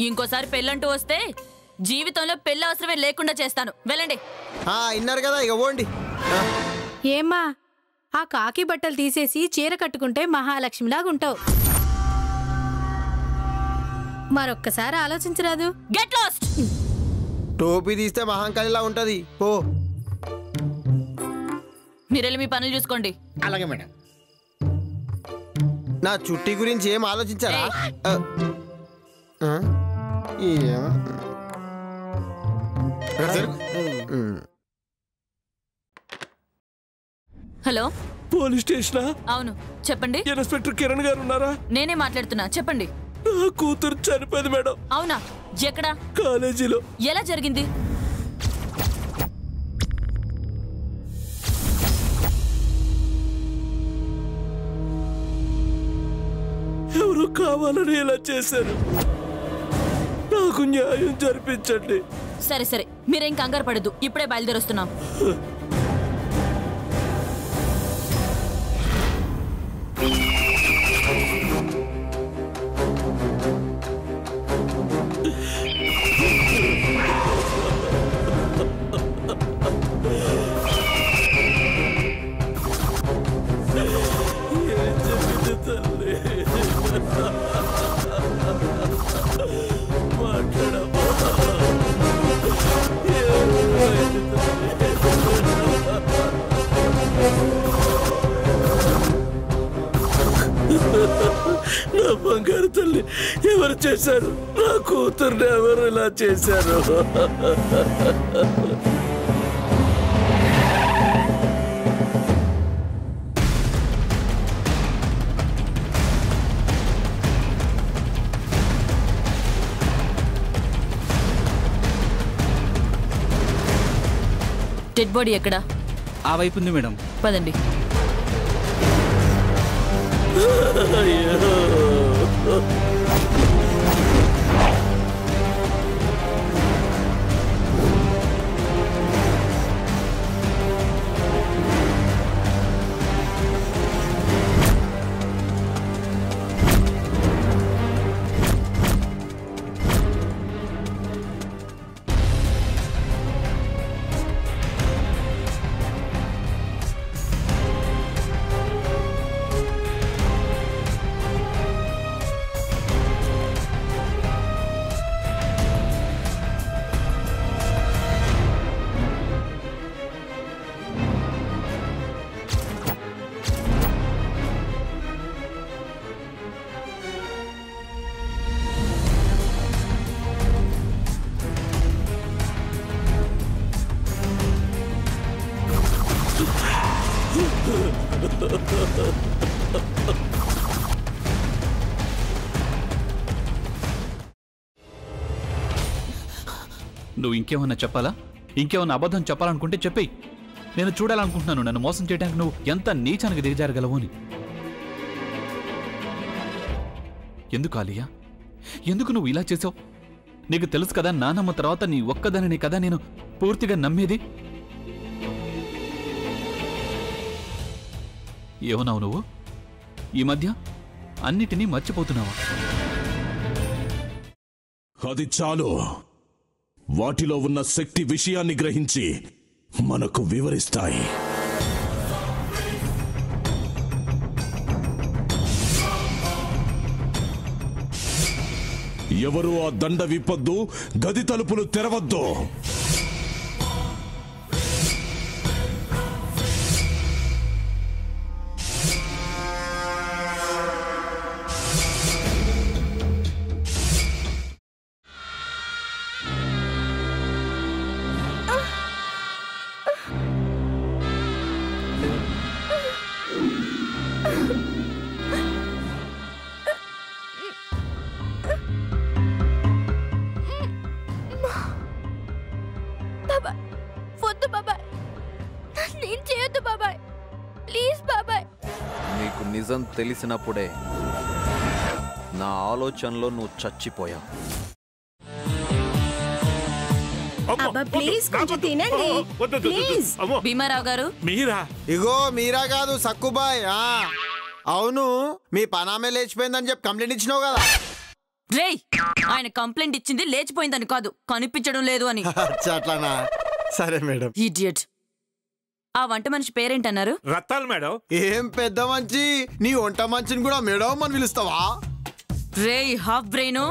ఇంకోసారి పెళ్ళంటూ వస్తే జీవితంలో పెళ్లి అవసరమే లేకుండా చేస్తాను. వెళ్ళండి. ఇన్నారు కదా, ఇక పోండి. ఏమ్మా, ఆ కాకి బట్టలు తీసేసి చీర కట్టుకుంటే మహాలక్ష్మిలాగుంటావు. మరొక్కసారి ఆలోచించరాదు? Get lost. టోపీ తీస్తే మహాంకాళిలా ఉంటది. ఓ మీరెళ్ళి మీ పనులు చూసుకోండి. అలాగే మేడం. నా చుట్టి గురించి ఏం ఆలోచించారా? హలో, పోలీస్ స్టేషనా? అవును, చెప్పండి. ఇన్స్పెక్టర్ కిరణ్ గారు ఉన్నారా? నేనే మాట్లాడుతున్నా, చెప్పండి. నా కూతురు చనిపోయింది మేడం. అవునా? ఎక్కడా? కాలేజీలో. ఎలా జరిగింది? ఎవరు కావాలని ఇలా చేశారు. నాకు న్యాయం జరిపించండి. సరే సరే, మీరేం కంగారు పడద్దు. ఇప్పుడే బయలుదేరొస్తున్నాం. నా బంగారు తల్లి, ఎవరు చేశారు? నా కూతుర్ని ఎవరు ఇలా చేశారు? డెడ్ బాడీ ఎక్కడా? ఆ వైపు ఉంది మేడం. పదండి. నువ్వు ఇంకేమన్నా చెప్పాలా? ఇంకేమన్నా అబద్ధం చెప్పాలనుకుంటే చెప్పేయి. నేను చూడాలనుకుంటున్నాను నన్ను మోసం చేయడానికి నువ్వు ఎంత నీచానికి దిగజారగలవు అని. ఎందుకు ఆలియా, ఎందుకు నువ్వు ఇలా చేసావు? నీకు తెలుసు కదా నానమ్మ తర్వాత నీ ఒక్కదానిని కదా నేను పూర్తిగా నమ్మేది. ఏమన్నావు నువ్వు? ఈ మధ్య అన్నిటినీ మర్చిపోతున్నావా? అది చాలు. వాటిలో ఉన్న శక్తి విషయాన్ని గ్రహించి మనకు వివరిస్తాయి. ఎవరు ఆ దండ విప్పొద్దు, గది తలుపులు తెరవద్దు. నీకు నిజం తెలిసినప్పుడే నా ఆలోచనలో నువ్వు చచ్చిపోయావు. భీమారావు గారు, మీరా? ఇగో మీరా కాదు, సక్కుబాయ్. అవును, మీ పనామే లేచిపోయిందని చెప్పి కంప్లైంట్ ఇచ్చినావు కదా. రేయ్ ఆయన కంప్లైంట్ ఇచ్చింది లేచిపోయిందని కాదు, కనిపించడం లేదు అని. అట్లానా? సరే మేడం. ఇడియట్. ఆ వంట మనిషి పేరేంటన్నారు? రత్తాలు మేడం. ఏం పెద్ద మంచి, నీ వంట మంచిని కూడా మేడం అని పిలుస్తావా? రేయ్ హాఫ్ బ్రెయిన్,